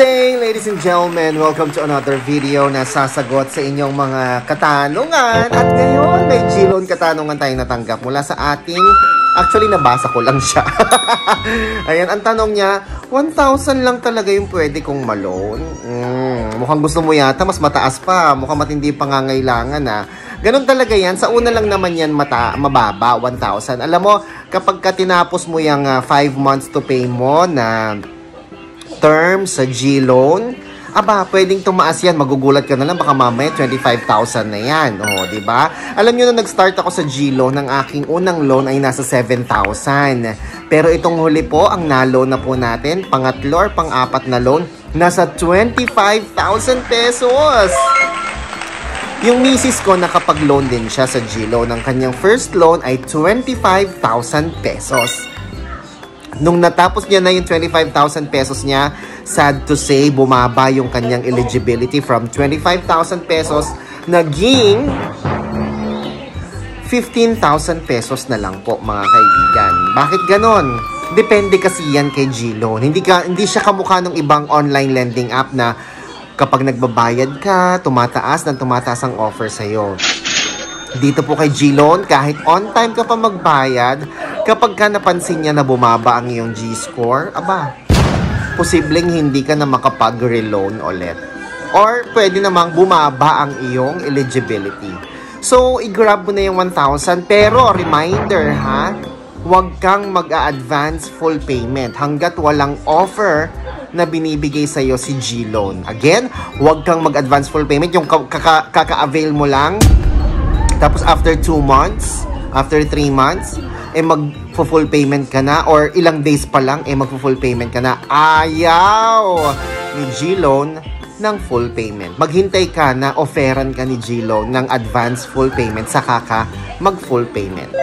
day, ladies and gentlemen. Welcome to another video na sasagot sa inyong mga katanungan. At ngayon, may G-Loan katanungan tayong natanggap mula sa ating... Actually, nabasa ko lang siya. Ayan, ang tanong niya, 1,000 lang talaga yung pwede kong ma-loan. Mukhang gusto mo yata, mas mataas pa. Mukhang matindi pangangailangan na. Ganun talaga yan. Sa una lang naman yan mababa, 1,000. Alam mo, kapag ka tinapos mo yung 5 months to pay mo na term sa G-Loan, aba, pwedeng tumaas yan. Magugulat ka na lang, baka mamaya 25,000 na yan. O, diba? Alam nyo, nung nag-start ako sa G-Loan, ang aking unang loan ay nasa 7,000. Pero itong huli po, ang na-loan na po natin, pangatlo or pang-apat na loan, nasa 25,000 pesos. Yung misis ko, nakapag-loan din siya sa G-Loan. Ang kanyang first loan ay 25,000 pesos. Nung natapos niya na yung 25,000 pesos niya, sad to say, bumaba yung kanyang eligibility from 25,000 pesos, naging 15,000 pesos na lang po, mga kaibigan. Bakit ganon? Depende kasi yan kay G-Loan. Hindi siya kamukha ng ibang online lending app na kapag nagbabayad ka, tumataas ang offer sa'yo. Dito po kay G-Loan, kahit on time ka pa magbayad, kapag ka napansin niya na bumaba ang iyong G-score, aba, posibleng hindi ka na makapag-reloan ulit. Or pwede namang bumaba ang iyong eligibility. So, i-grab mo na yung 1,000. Pero, reminder ha, huwag kang mag-a-advance full payment hanggat walang offer na binibigay sa'yo si G-Loan. Again, huwag kang mag-advance full payment. Yung kaka-avail mo lang. Tapos, after 2 months, after 3 months, mag-full payment ka na, or ilang days pa lang, mag-full payment ka na. Ayaw ni G-Loan ng full payment. Maghintay ka na offeran ka ni G-Loan ng advance full payment, saka ka mag-full payment.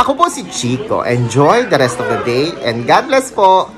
Ako po si Chico. Enjoy the rest of the day and God bless po!